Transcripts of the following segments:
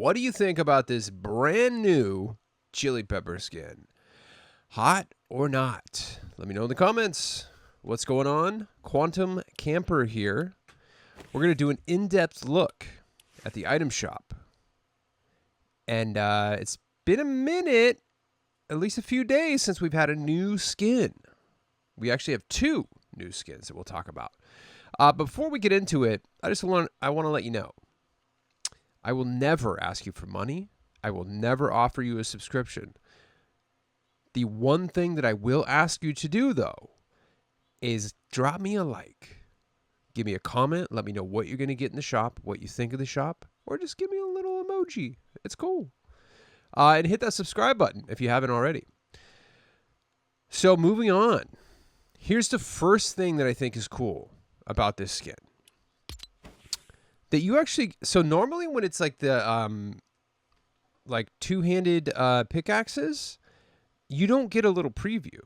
what do you think about this brand new chili pepper skin? Hot or not? Let me know in the comments. What's going on? Quantum Camper here. We're going to do an in-depth look at the item shop. And it's been a minute, at least a few days, since we've had a new skin. We actually have two new skins that we'll talk about. Before we get into it, I want to let you know. I will never ask you for money. I will never offer you a subscription. The one thing that I will ask you to do, though, is drop me a like. Give me a comment. Let me know what you're going to get in the shop, what you think of the shop, or just give me a little emoji. It's cool. And hit that subscribe button if you haven't already. So moving on. Here's the first thing that I think is cool about this skin. That you actually, so normally when it's like the like two-handed pickaxes, you don't get a little preview.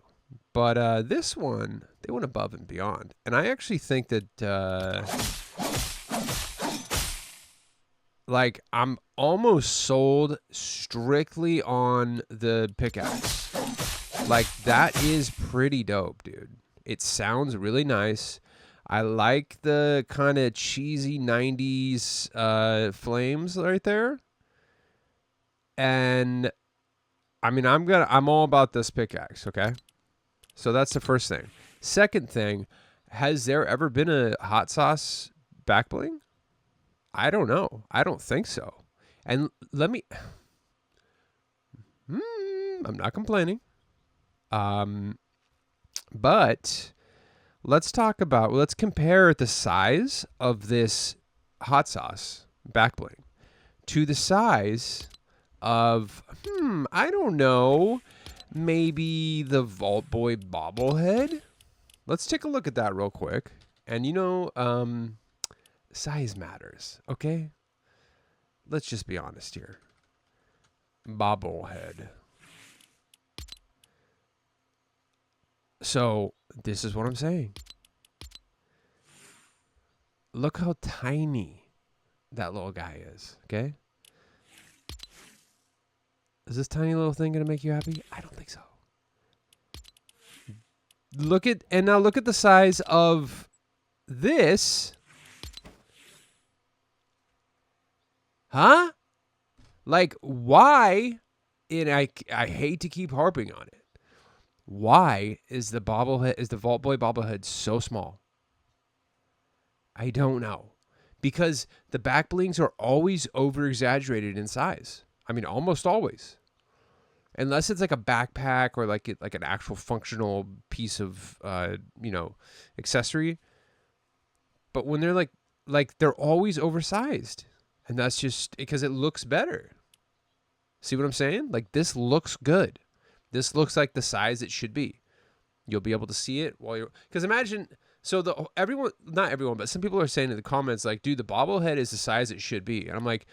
But this one, they went above and beyond. And I actually think that like I'm almost sold strictly on the pickaxe. Like that is pretty dope, dude. It sounds really nice. I like the kind of cheesy 90s flames right there. And I mean, I'm all about this pickaxe, okay? So that's the first thing. Second thing, has there ever been a hot sauce backbling? I don't know. I don't think so. And let me I'm not complaining. But let's compare the size of this hot sauce backbling to the size of, I don't know, maybe the Vault Boy bobblehead. Let's take a look at that real quick. And size matters, okay? Let's just be honest here. Bobblehead. So, this is what I'm saying. Look how tiny that little guy is, okay? Is this tiny little thing going to make you happy? I don't think so. Now look at the size of this. Huh? Like, why? And I hate to keep harping on it. Why is the Vault Boy bobblehead so small? I don't know. Because the back blings are always over exaggerated in size. I mean, almost always. Unless it's like a backpack or like an actual functional piece of accessory. But when they're like they're always oversized. And that's just because it looks better. See what I'm saying? Like this looks good. This looks like the size it should be. You'll be able to see it while you're... Because imagine... So not everyone, but some people are saying in the comments, like, dude, the bobblehead is the size it should be. And I'm like,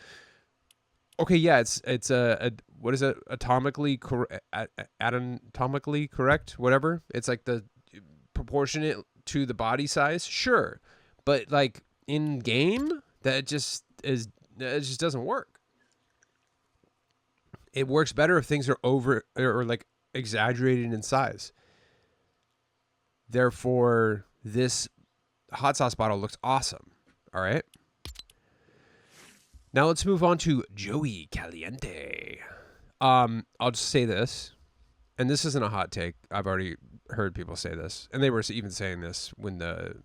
okay, yeah, it's what is it? Anatomically correct, whatever. It's like the proportionate to the body size. Sure. But like in game, it just doesn't work. It works better if things are over or like exaggerated in size. Therefore, this hot sauce bottle looks awesome. All right. Now let's move on to Joey Caliente. I'll just say this, and this isn't a hot take. I've already heard people say this, and they were even saying this when the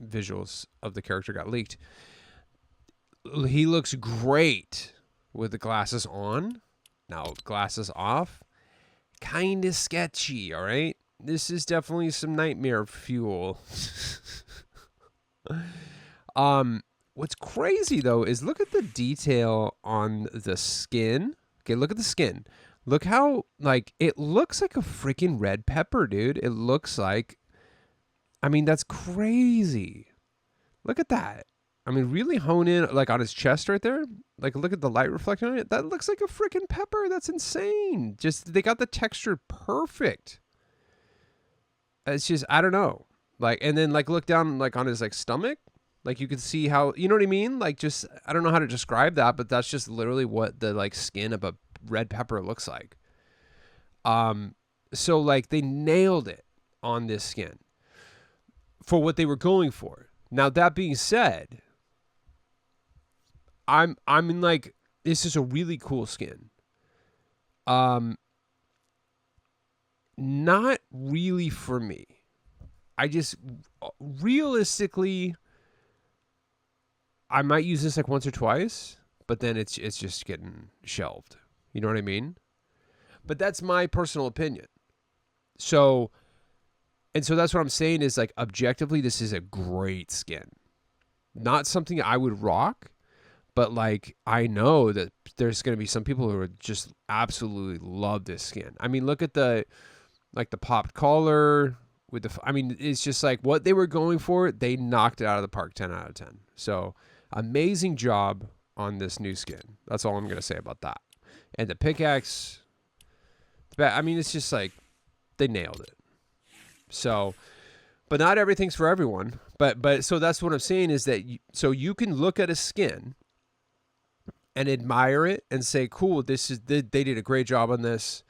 visuals of the character got leaked. He looks great with the glasses on. Now, glasses off, kind of sketchy, all right? This is definitely some nightmare fuel. What's crazy, though, is look at the detail on the skin. Okay, look at the skin. Look how, like, it looks like a freaking red pepper, dude. It looks like, I mean, that's crazy. Look at that. I mean, really hone in, like, on his chest right there. Like, look at the light reflecting on it. That looks like a freaking pepper. That's insane. Just, they got the texture perfect. It's just, I don't know. Like, and then, like, look down, like, on his, like, stomach. Like you can see how, you know what I mean? Like just, I don't know how to describe that, but that's just literally what the like skin of a red pepper looks like. So like they nailed it on this skin for what they were going for. Now that being said, I'm in like, this is a really cool skin. Not really for me. I just realistically, I might use this like once or twice, but then it's just getting shelved. You know what I mean? But that's my personal opinion. So that's what I'm saying is like objectively, this is a great skin. Not something I would rock, but like I know that there's going to be some people who would just absolutely love this skin. I mean, look at the popped collar with the, I mean, it's just like what they were going for. They knocked it out of the park, 10 out of 10. So amazing job on this new skin. That's all I'm going to say about that. And the pickaxe, I mean, it's just like they nailed it. So, but not everything's for everyone. But so that's what I'm saying is that so you can look at a skin and admire it and say, cool, this is, they did a great job on this,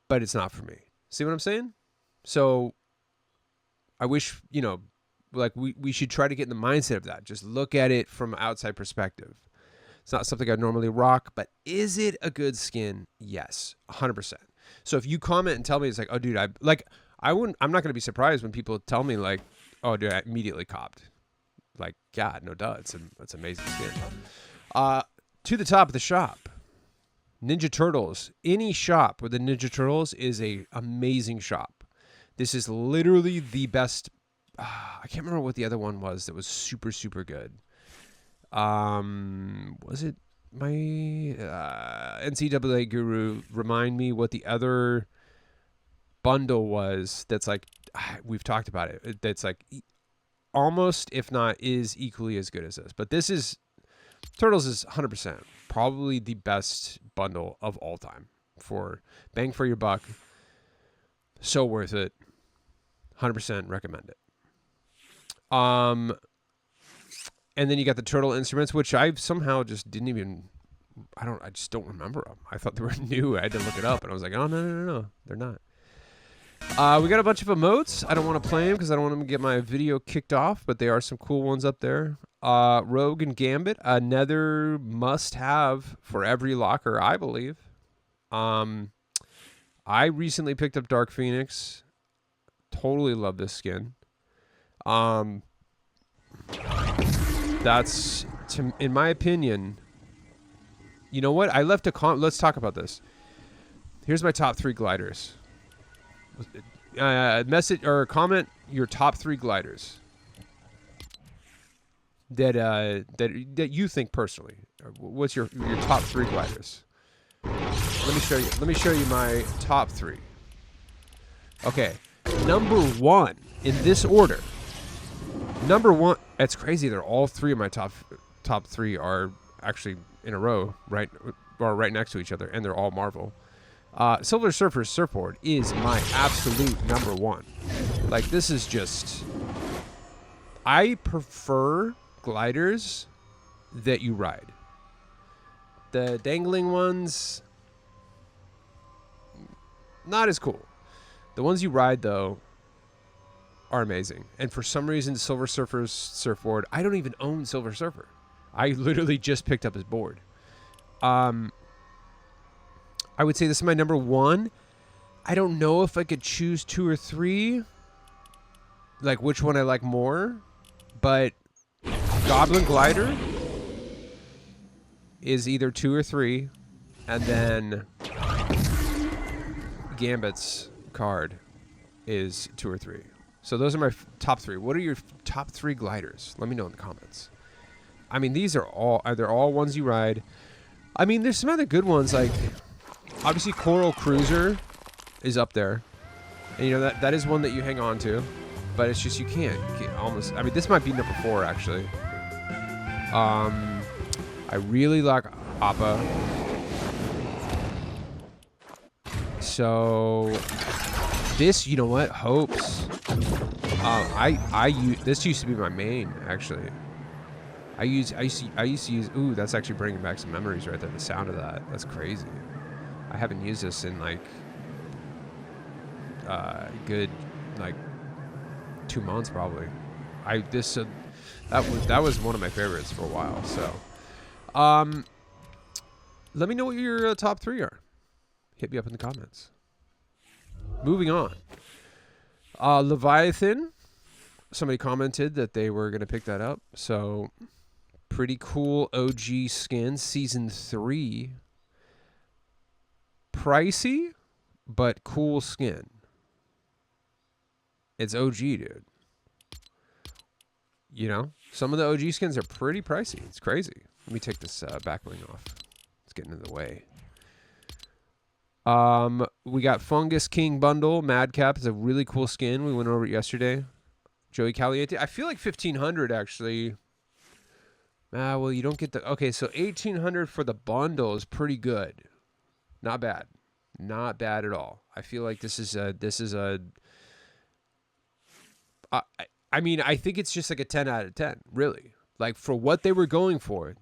but it's not for me. See what I'm saying? So I wish, you know, like we should try to get in the mindset of that. Just look at it from an outside perspective. It's not something I normally rock, but is it a good skin? Yes, 100%. So if you comment and tell me, it's like, oh, dude, I'm not going to be surprised when people tell me like, oh, dude, I immediately copped. Like, God, no duh. It's amazing skin. To the top of the shop, Ninja Turtles. Any shop with the Ninja Turtles is a amazing shop. This is literally the best. I can't remember what the other one was that was super, super good. Was it my NCAA guru? Remind me what the other bundle was that's like, we've talked about it. That's like almost, if not, is equally as good as this. But this is, Turtles is 100% probably the best bundle of all time for bang for your buck. So worth it. 100% recommend it. And then you got the turtle instruments, which I somehow just didn't even, I just don't remember them. I thought they were new. I had to look it up and I was like, oh, no. They're not. We got a bunch of emotes. I don't want to play them because I don't want them to get my video kicked off, but there are some cool ones up there. Rogue and Gambit, another must-have for every locker, I believe. I recently picked up Dark Phoenix. Totally love this skin. That's, in my opinion, you know what? I left a let's talk about this. Here's my top 3 gliders. Message or comment your top 3 gliders that you think personally. What's your top 3 gliders? Let me show you my top 3. Okay, number 1 in this order. Number 1. It's crazy. They're all 3 of my top 3 are actually in a row, right next to each other, and they're all Marvel. Silver Surfer's surfboard is my absolute number 1. Like, this is just, I prefer gliders that you ride. The dangling ones, not as cool. The ones you ride, though, are amazing. And for some reason, Silver Surfer's surfboard, I don't even own Silver Surfer. I literally just picked up his board. I would say this is my number 1. I don't know if I could choose 2 or 3, like which one I like more, but Goblin Glider is either 2 or 3, and then Gambit's card is 2 or 3. So those are my top 3. What are your top 3 gliders? Let me know in the comments. I mean, these are they're all ones you ride. I mean, there's some other good ones, like obviously Coral Cruiser is up there. And you know, that is one that you hang on to. But it's just you can't almost, I mean, this might be number 4 actually. I really like Appa. So This, you know what? Hopes. This used to be my main, actually. I used to use. Ooh, that's actually bringing back some memories right there. The sound of that. That's crazy. I haven't used this in like good like 2 months probably. That was one of my favorites for a while. So, let me know what your top 3 are. Hit me up in the comments. Moving on. Leviathan. Somebody commented that they were going to pick that up. So, pretty cool OG skin. Season 3. Pricey, but cool skin. It's OG, dude. You know? Some of the OG skins are pretty pricey. It's crazy. Let me take this backbling off. It's getting in the way. We got Fungus King Bundle. Madcap is a really cool skin. We went over it yesterday. Joey Caliente. I feel like 1,500 actually. Well, you don't get the... Okay, so 1,800 for the bundle is pretty good. Not bad. Not bad at all. I feel like this is a... I mean, I think it's just like a 10 out of 10, really. Like, for what they were going for,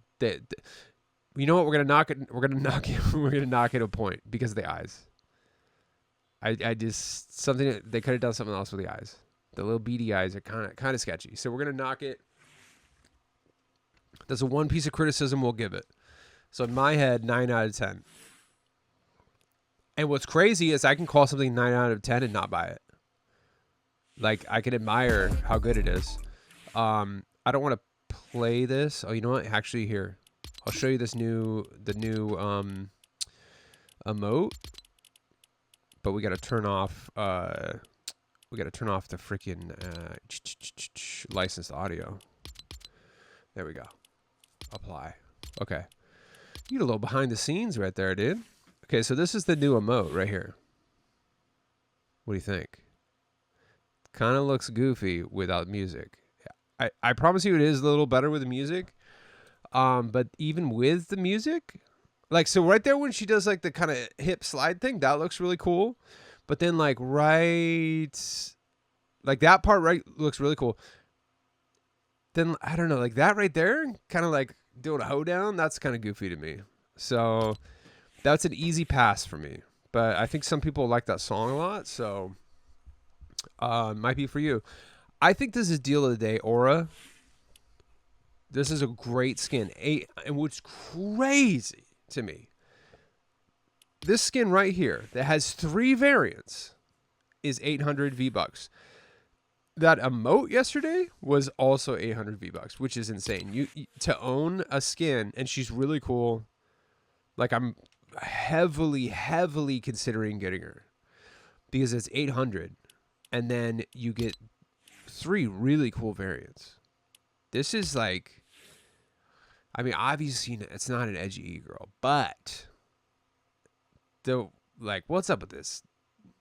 you know what? We're gonna knock it. We're gonna knock it. We're gonna knock it a point because of the eyes. I just something they could have done something else with the eyes. The little beady eyes are kind of sketchy. So we're gonna knock it. That's a one piece of criticism we'll give it. So in my head, 9 out of 10. And what's crazy is I can call something 9 out of 10 and not buy it. Like, I can admire how good it is. I don't want to play this. Oh, you know what? Actually, here. I'll show you the new emote. But we got to turn off the freaking licensed audio. There we go. Apply. Okay. You get a little behind the scenes right there, dude. Okay, so this is the new emote right here. What do you think? Kind of looks goofy without music. I promise you it is a little better with the music. But even with the music, like, so right there when she does like the kind of hip slide thing, that looks really cool. But then like like that part right looks really cool. Then I don't know, like that right there, kind of like doing a hoedown, that's kind of goofy to me. So that's an easy pass for me. But I think some people like that song a lot, so might be for you. I think this is deal of the day, Aura. This is a great skin. And what's crazy to me, this skin right here that has 3 variants is 800 V-Bucks. That emote yesterday was also 800 V-Bucks, which is insane. You to own a skin, and she's really cool. Like, I'm heavily considering getting her because it's 800, and then you get 3 really cool variants. This is like, I mean, obviously it's not an edgy e-girl, but the like, what's up with this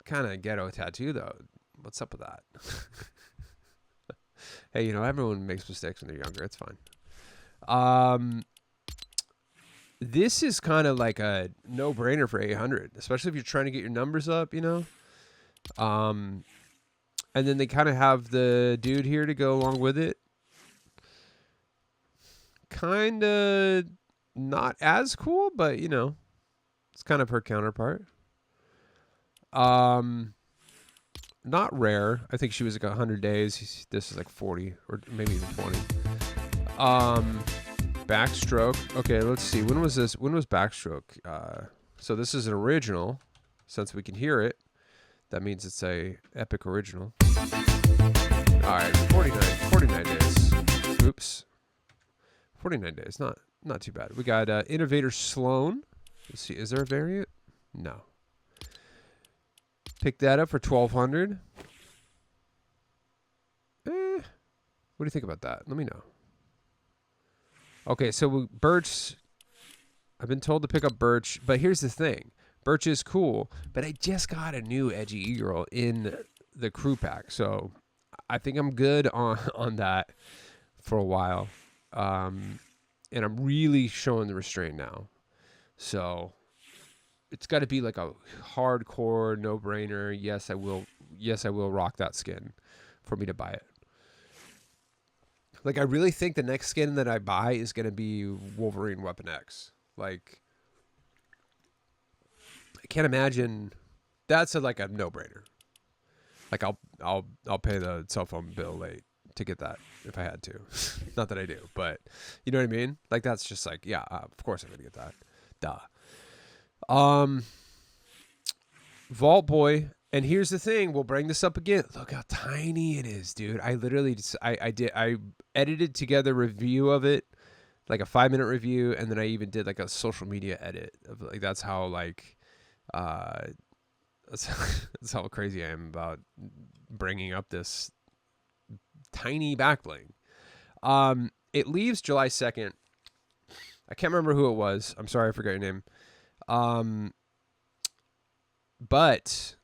kind of ghetto tattoo though? What's up with that? Hey, you know, everyone makes mistakes when they're younger. It's fine. This is kind of like a no-brainer for 800, especially if you're trying to get your numbers up, you know. And then they kind of have the dude here to go along with it. Kind of not as cool, but you know, it's kind of her counterpart. Not rare. I think she was like 100 days. This is like 40 or maybe even 20. Backstroke. Okay, let's see. When was this? When was Backstroke? So this is an original. Since we can hear it, that means it's a epic original. All right, 49 days. Oops. 49 days. Not too bad. We got Innovator Sloan. Let's see. Is there a variant? No. Pick that up for 1,200. What do you think about that? Let me know. Okay, so Birch. I've been told to pick up Birch, but here's the thing. Birch is cool, but I just got a new edgy e-girl in the crew pack, so I think I'm good on that for a while. And I'm really showing the restraint now. So it's got to be like a hardcore no-brainer. Yes, I will yes, I will rock that skin for me to buy it. Like, I really think the next skin that I buy is going to be Wolverine Weapon X. Like, I can't imagine. That's like a no-brainer. Like, I'll pay the cell phone bill late to get that if I had to. Not that I do, but you know what I mean? Like, that's just like, yeah, of course I'm going to get that. Duh. Vault Boy. And here's the thing, we'll bring this up again. Look how tiny it is, dude. I literally just, I edited together a review of it, like a 5-minute review, and then I even did like a social media edit of like, that's how like that's how crazy I am about bringing up this tiny backbling. It leaves July 2nd. I can't remember who it was. I'm sorry, I forgot your name. But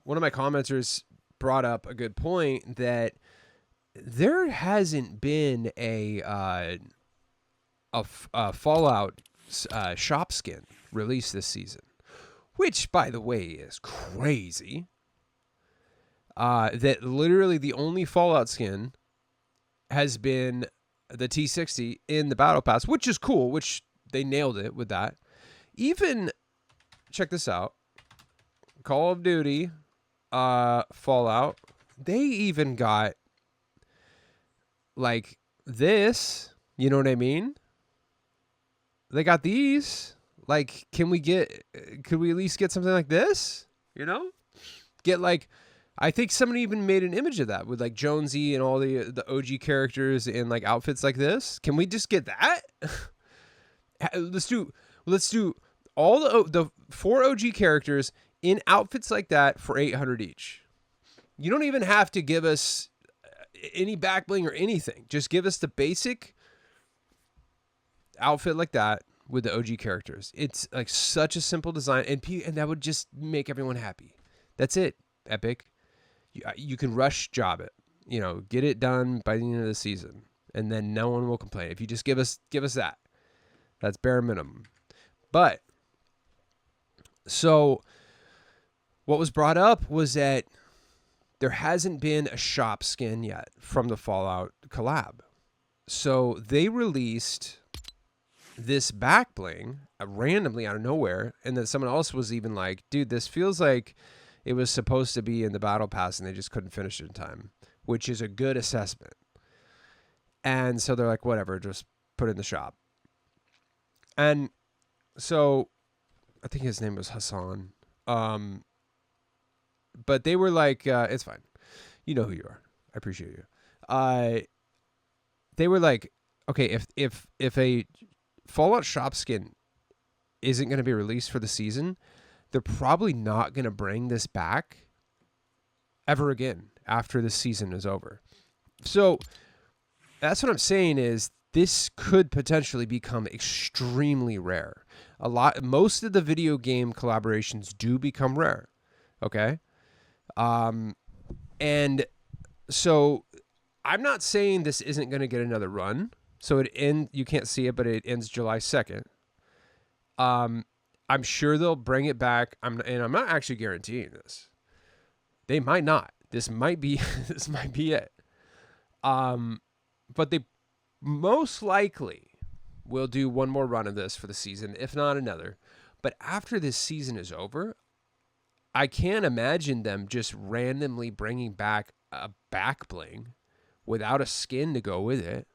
one of my commenters brought up a good point that there hasn't been a Fallout shop skin released this season, which, by the way, is crazy. That literally the only Fallout skin has been the T60 in the Battle Pass, which is cool, which they nailed it with that. Even, check this out, Call of Duty, Fallout, they even got like this, you know what I mean? They got these. Like, could we at least get something like this? You know? Get like, I think somebody even made an image of that with like Jonesy and all the OG characters in like outfits like this. Can we just get that? Let's do all the 4 OG characters in outfits like that for $800 each. You don't even have to give us any back bling or anything. Just give us the basic outfit like that with the OG characters. It's like such a simple design, and that would just make everyone happy. That's it, Epic. You can rush job it. You know, get it done by the end of the season, and then no one will complain if you just give us that. That's bare minimum. But so what was brought up was that there hasn't been a shop skin yet from the Fallout collab. So they released this back bling randomly out of nowhere, and then someone else was even like, dude, this feels like it was supposed to be in the Battle Pass and they just couldn't finish it in time, which is a good assessment. And so they're like, whatever, just put it in the shop. And so I think his name was Hassan. But they were like, it's fine. You know who you are. I appreciate you. They were like, okay, if a Fallout shop skin isn't going to be released for the season, they're probably not going to bring this back ever again after the season is over. So that's what I'm saying is this could potentially become extremely rare. Most of the video game collaborations do become rare. Okay. And so I'm not saying this isn't going to get another run. So you can't see it, but it ends July 2nd. I'm sure they'll bring it back. I'm not actually guaranteeing this. They might not. This might be it. But they most likely will do one more run of this for the season, if not another. But after this season is over, I can't imagine them just randomly bringing back a back bling without a skin to go with it.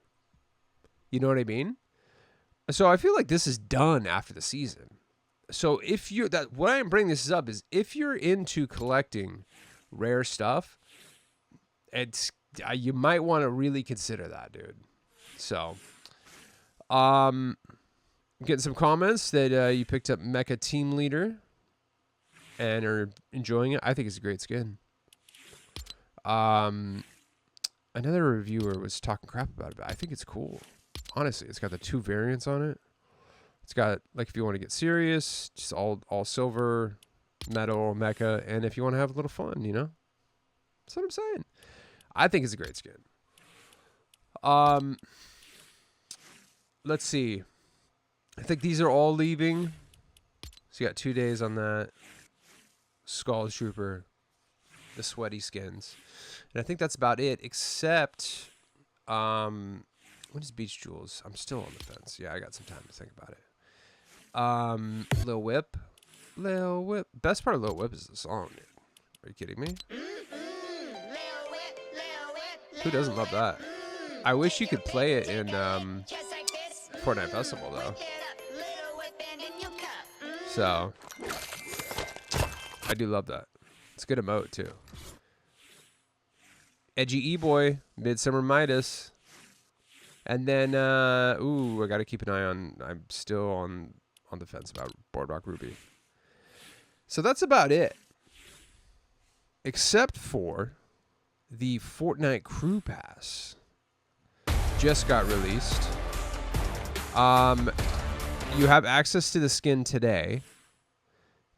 You know what I mean? So I feel like this is done after the season. So why I'm bringing this up is if you're into collecting rare stuff, you might want to really consider that, dude. So, getting some comments that you picked up Mecca Team Leader and are enjoying it. I think it's a great skin. Another reviewer was talking crap about it, but I think it's cool. Honestly, it's got the 2 variants on it. It's got, like, if you want to get serious, just all silver, metal, mecha, and if you want to have a little fun, you know? That's what I'm saying. I think it's a great skin. Let's see. I think these are all leaving. So you got 2 days on that. Skull Trooper. the sweaty skins. And I think that's about it, except what is Beach Jewels? I'm still on the fence. Yeah, I got some time to think about it. Lil Whip. Lil Whip. Best part of Lil Whip is the song, dude. Are you kidding me? Who doesn't love that? I wish you could play it in Fortnite Festival, though. So, I do love that. It's a good emote, too. Edgy E-Boy, Midsummer Midas. And then, ooh, I got to keep an eye on, I'm still on the fence about Boardwalk Ruby. So that's about it. Except for the Fortnite Crew Pass. Just got released. You have access to the skin today.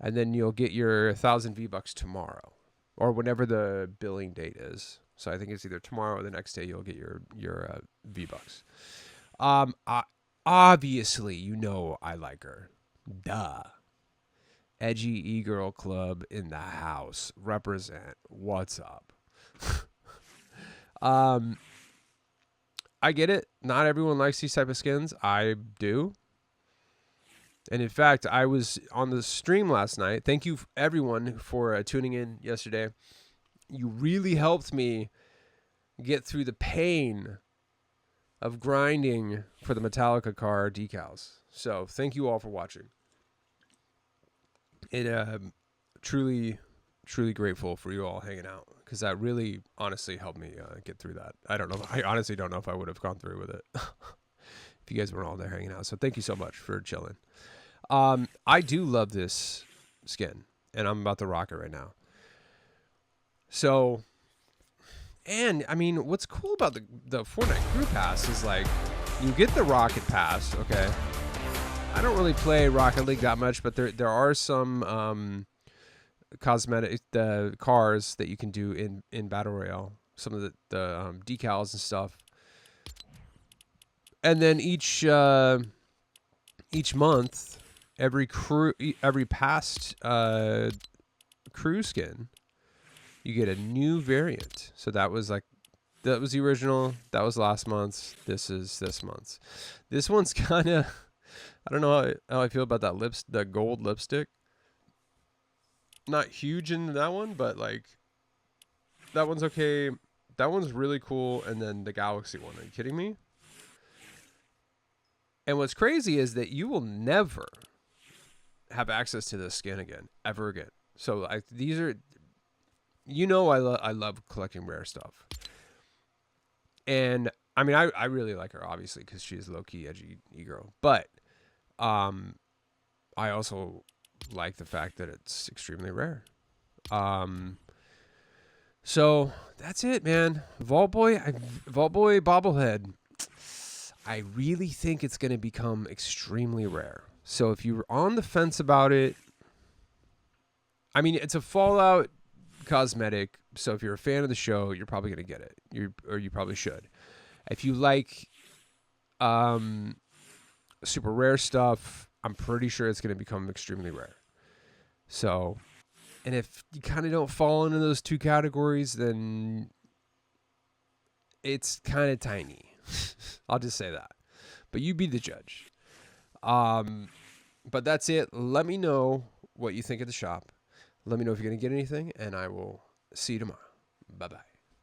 And then you'll get your 1,000 V-Bucks tomorrow. Or whenever the billing date is. So I think it's either tomorrow or the next day you'll get your V-Bucks. Obviously, you know I like her. Duh. Edgy E-Girl Club in the house. Represent. What's up? I get it. Not everyone likes these type of skins. I do. And in fact, I was on the stream last night. Thank you, everyone, for tuning in yesterday. You really helped me get through the pain of grinding for the Metallica car decals. So thank you all for watching. It truly grateful for you all hanging out, because that really honestly helped me get through that. I don't know. I honestly don't know if I would have gone through with it if you guys weren't all there hanging out. So thank you so much for chilling. I do love this skin, and I'm about to rock it right now. So, and I mean, what's cool about the Fortnite Crew Pass is like, you get the Rocket Pass, okay? I don't really play Rocket League that much, but there are some cosmetic cars that you can do in Battle Royale. Some of the decals and stuff. And then each month, every past crew skin, you get a new variant. So that was the original. That was last month's. This is this month's. This one's kind of, I don't know how I feel about that the gold lipstick. Not huge in that one, but like that one's okay. That one's really cool. And then the Galaxy one. Are you kidding me? And what's crazy is that you will never have access to this skin again, ever again. So these are, you know, I love collecting rare stuff. And I mean, I really like her, obviously, because she's low-key edgy e-girl. But I also like the fact that it's extremely rare. So that's it, man. Vault Boy bobblehead. I really think it's going to become extremely rare. So if you're on the fence about it, I mean, it's a Fallout cosmetic. So if you're a fan of the show, you're probably going to get it. You probably should. If you like super rare stuff, I'm pretty sure it's going to become extremely rare. So, and if you kind of don't fall into those two categories, then it's kind of tiny. I'll just say that. But you be the judge. But that's it. Let me know what you think of the shop. Let me know if you're going to get anything, and I will see you tomorrow. Bye-bye.